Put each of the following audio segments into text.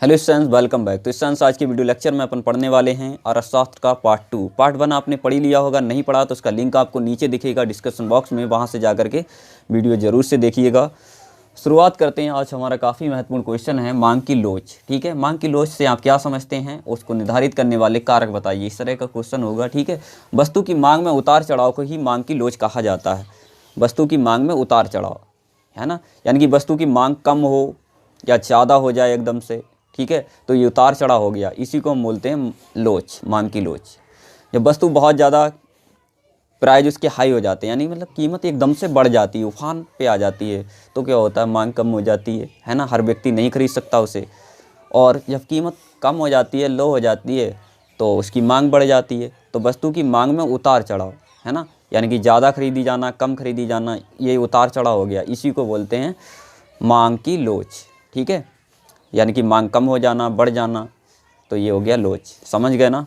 Hello students, welcome back. तो students, आज के वीडियो लेक्चर में अपन पढ़ने वाले हैं अर्थशास्त्र का पार्ट 2। पार्ट 1 आपने पढ़ ही लिया होगा, नहीं पढ़ा तो उसका लिंक आपको नीचे दिखेगा डिस्क्रिप्शन बॉक्स में, वहां से जाकर के वीडियो ज़रूर से देखिएगा। शुरुआत करते हैं। आज हमारा काफ़ी महत्वपूर्ण क्वेश्चन है मांग की लोच। ठीक है, मांग की लोच से आप क्या समझते हैं, उसको निर्धारित करने वाले कारक बताइए। इस तरह का क्वेश्चन होगा। ठीक है, वस्तु की मांग में उतार चढ़ाव को ही मांग की लोच कहा जाता है। वस्तु की मांग में उतार चढ़ाव है ना, यानी कि वस्तु की मांग कम हो या ज़्यादा हो जाए एकदम से। ठीक है, तो ये उतार चढ़ाव हो गया, इसी को हम बोलते हैं लोच, मांग की लोच। जब वस्तु बहुत ज़्यादा प्राइस उसके हाई हो जाते हैं, यानी मतलब कीमत एकदम से बढ़ जाती है, उफान पे आ जाती है, तो क्या होता है, मांग कम हो जाती है ना। हर व्यक्ति नहीं खरीद सकता उसे। और जब कीमत कम हो जाती है, लो हो जाती है, तो उसकी मांग बढ़ जाती है। तो वस्तु की मांग में उतार चढ़ाव है ना, यानी कि ज़्यादा खरीदी जाना, कम खरीदी जाना, ये उतार चढ़ाव हो गया। इसी को बोलते हैं मांग की लोच। ठीक है, यानी कि मांग कम हो जाना, बढ़ जाना, तो ये हो गया लोच। समझ गए ना।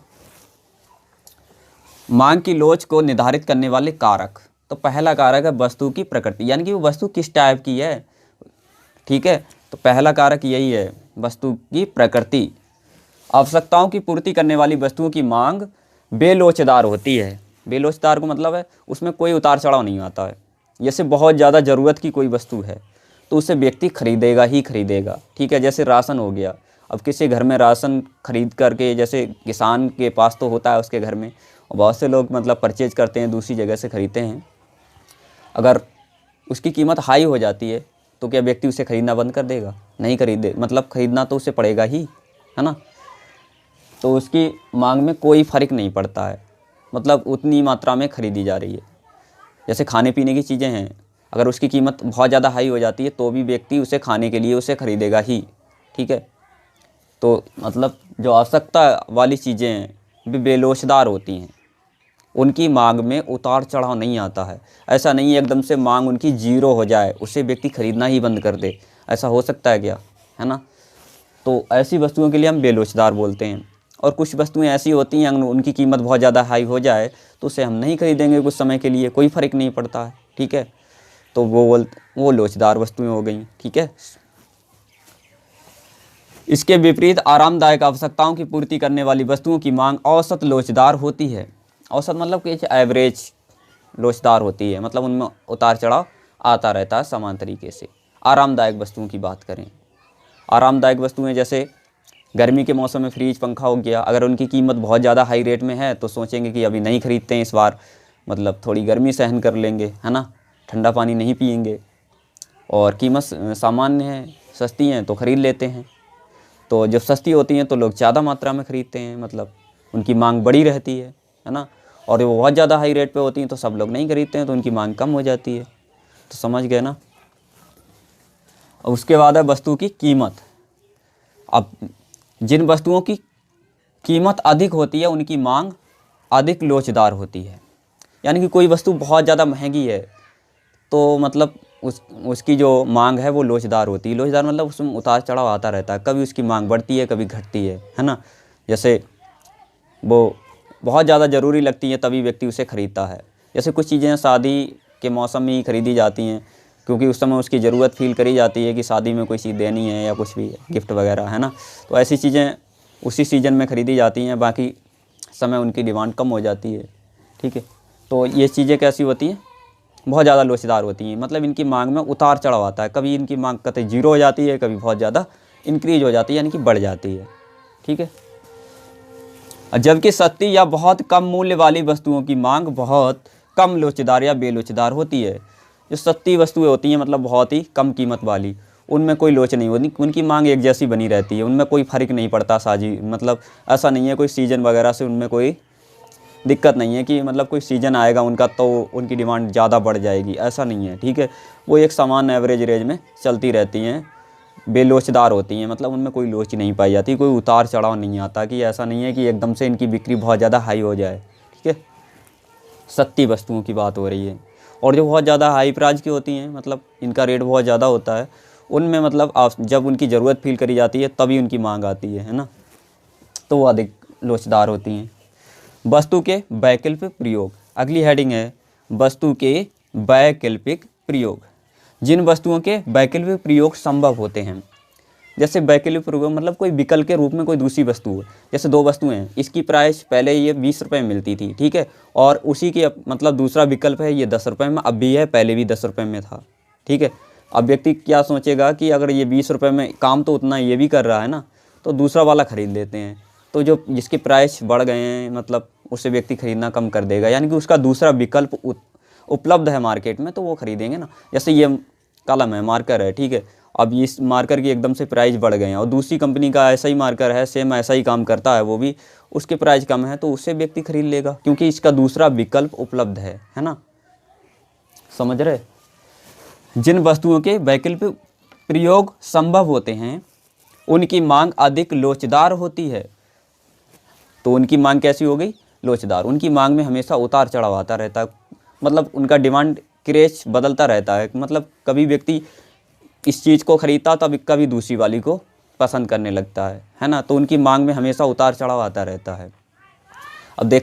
मांग की लोच को निर्धारित करने वाले कारक, तो पहला कारक है वस्तु की प्रकृति, यानी कि वो वस्तु किस टाइप की है। ठीक है, तो पहला कारक यही है, वस्तु की प्रकृति। आवश्यकताओं की पूर्ति करने वाली वस्तुओं की मांग बेलोचदार होती है। बेलोचदार को मतलब है उसमें कोई उतार चढ़ाव नहीं आता है। जैसे बहुत ज़्यादा ज़रूरत की कोई वस्तु है तो उसे व्यक्ति खरीदेगा ही खरीदेगा। ठीक है, जैसे राशन हो गया। अब किसी घर में राशन खरीद करके, जैसे किसान के पास तो होता है उसके घर में, और बहुत से लोग मतलब परचेज करते हैं, दूसरी जगह से खरीदते हैं। अगर उसकी कीमत हाई हो जाती है तो क्या व्यक्ति उसे खरीदना बंद कर देगा? नहीं खरीदे, मतलब खरीदना तो उसे पड़ेगा ही, है ना। तो उसकी मांग में कोई फ़र्क नहीं पड़ता है, मतलब उतनी मात्रा में खरीदी जा रही है। जैसे खाने पीने की चीज़ें हैं, अगर उसकी कीमत बहुत ज़्यादा हाई हो जाती है तो भी व्यक्ति उसे खाने के लिए उसे खरीदेगा ही। ठीक है, तो मतलब जो आवश्यकता वाली चीज़ें हैं वे बेलोचदार होती हैं, उनकी मांग में उतार चढ़ाव नहीं आता है। ऐसा नहीं है एकदम से मांग उनकी जीरो हो जाए, उसे व्यक्ति खरीदना ही बंद कर दे। ऐसा हो सकता है क्या? है ना। तो ऐसी वस्तुओं के लिए हम बेलोचदार बोलते हैं। और कुछ वस्तुएं ऐसी होती हैं उनकी कीमत बहुत ज़्यादा हाई हो जाए तो उसे हम नहीं खरीदेंगे कुछ समय के लिए, कोई फ़र्क नहीं पड़ता है। ठीक है, तो वो लोचदार वस्तुएं हो गई। ठीक है, इसके विपरीत आरामदायक आवश्यकताओं की पूर्ति करने वाली वस्तुओं की मांग औसत लोचदार होती है। औसत मतलब कि एवरेज लोचदार होती है, मतलब उनमें उतार चढ़ाव आता रहता है समान तरीके से। आरामदायक वस्तुओं की बात करें, आरामदायक वस्तुएं जैसे गर्मी के मौसम में फ्रिज, पंखा हो गया। अगर उनकी कीमत बहुत ज़्यादा हाई रेट में है तो सोचेंगे कि अभी नहीं खरीदते हैं इस बार, मतलब थोड़ी गर्मी सहन कर लेंगे, है ना, ठंडा पानी नहीं पिएंगे। और कीमत सामान्य है, सस्ती हैं तो ख़रीद लेते हैं। तो जब सस्ती होती हैं तो लोग ज़्यादा मात्रा में ख़रीदते हैं, मतलब उनकी मांग बड़ी रहती है ना। और वो बहुत ज़्यादा हाई रेट पे होती हैं तो सब लोग नहीं खरीदते हैं, तो उनकी मांग कम हो जाती है। तो समझ गए ना। और उसके बाद है वस्तु की कीमत। अब जिन वस्तुओं की कीमत अधिक होती है उनकी मांग अधिक लोचदार होती है। यानी कि कोई वस्तु बहुत ज़्यादा महंगी है तो मतलब उसकी जो मांग है वो लोचदार होती है। लोचदार मतलब उसमें उतार चढ़ाव आता रहता है, कभी उसकी मांग बढ़ती है, कभी घटती है ना। जैसे वो बहुत ज़्यादा ज़रूरी लगती है तभी व्यक्ति उसे ख़रीदता है। जैसे कुछ चीज़ें शादी के मौसम में ही ख़रीदी जाती हैं, क्योंकि उस समय उसकी ज़रूरत फील करी जाती है कि शादी में कोई चीज़ देनी है या कुछ भी गिफ्ट वगैरह, है ना। तो ऐसी चीज़ें उसी सीज़न में ख़रीदी जाती हैं, बाकी समय उनकी डिमांड कम हो जाती है। ठीक है, तो ये चीज़ें कैसी होती हैं, बहुत ज़्यादा लोचदार होती हैं, मतलब इनकी मांग में उतार चढ़ाव आता है। कभी इनकी मांग कतई जीरो हो जाती है, कभी बहुत ज़्यादा इंक्रीज हो जाती है, यानी कि बढ़ जाती है। ठीक है, जबकि सस्ती या बहुत कम मूल्य वाली वस्तुओं की मांग बहुत कम लोचदार या बेलोचदार होती है। जो सस्ती वस्तुएं होती हैं, मतलब बहुत ही कम कीमत वाली, उनमें कोई लोच नहीं होती, उनकी मांग एक जैसी बनी रहती है, उनमें कोई फ़र्क नहीं पड़ता साजी, मतलब ऐसा नहीं है कोई सीज़न वगैरह से उनमें कोई दिक्कत नहीं है कि मतलब कोई सीज़न आएगा उनका तो उनकी डिमांड ज़्यादा बढ़ जाएगी, ऐसा नहीं है। ठीक है, वो एक समान एवरेज रेंज में चलती रहती हैं, बेलोचदार होती हैं, मतलब उनमें कोई लोच नहीं पाई जाती, कोई उतार चढ़ाव नहीं आता, कि ऐसा नहीं है कि एकदम से इनकी बिक्री बहुत ज़्यादा हाई हो जाए। ठीक है, सस्ती वस्तुओं की बात हो रही है। और जो बहुत ज़्यादा हाई प्राइस की होती हैं, मतलब इनका रेट बहुत ज़्यादा होता है, उनमें मतलब जब उनकी ज़रूरत फील करी जाती है तभी उनकी मांग आती है ना, तो वो अधिक लोचदार होती हैं। वस्तु के वैकल्पिक प्रयोग, अगली हेडिंग है वस्तु के वैकल्पिक प्रयोग। जिन वस्तुओं के वैकल्पिक प्रयोग संभव होते हैं, जैसे वैकल्पिक प्रयोग मतलब कोई विकल्प के रूप में कोई दूसरी वस्तु है। जैसे दो वस्तुएं हैं, इसकी प्राइस पहले ये 20 रुपये में मिलती थी, ठीक है, और उसी की मतलब दूसरा विकल्प है ये 10 रुपये में अब भी है, पहले भी 10 रुपये में था, ठीक है। अब व्यक्ति क्या सोचेगा कि अगर ये 20 रुपये में काम तो उतना ये भी कर रहा है ना, तो दूसरा वाला ख़रीद लेते हैं। तो जो जिसके प्राइस बढ़ गए हैं मतलब उससे व्यक्ति ख़रीदना कम कर देगा, यानी कि उसका दूसरा विकल्प उपलब्ध है मार्केट में, तो वो ख़रीदेंगे ना। जैसे ये कलम है, मार्कर है, ठीक है, अब इस मार्कर की एकदम से प्राइस बढ़ गए हैं और दूसरी कंपनी का ऐसा ही मार्कर है, सेम ऐसा ही काम करता है वो भी, उसके प्राइस कम है, तो उससे व्यक्ति खरीद लेगा क्योंकि इसका दूसरा विकल्प उपलब्ध है ना। समझ रहे। जिन वस्तुओं के वैकल्पिक प्रयोग संभव होते हैं उनकी मांग अधिक लोचदार होती है। तो उनकी मांग कैसी हो गई? लोचदार। उनकी मांग में हमेशा उतार चढ़ाव आता रहता है, मतलब उनका डिमांड क्रेज बदलता रहता है, मतलब कभी व्यक्ति इस चीज़ को ख़रीदता तब कभी दूसरी वाली को पसंद करने लगता है ना। तो उनकी मांग में हमेशा उतार चढ़ाव आता रहता है। अब देख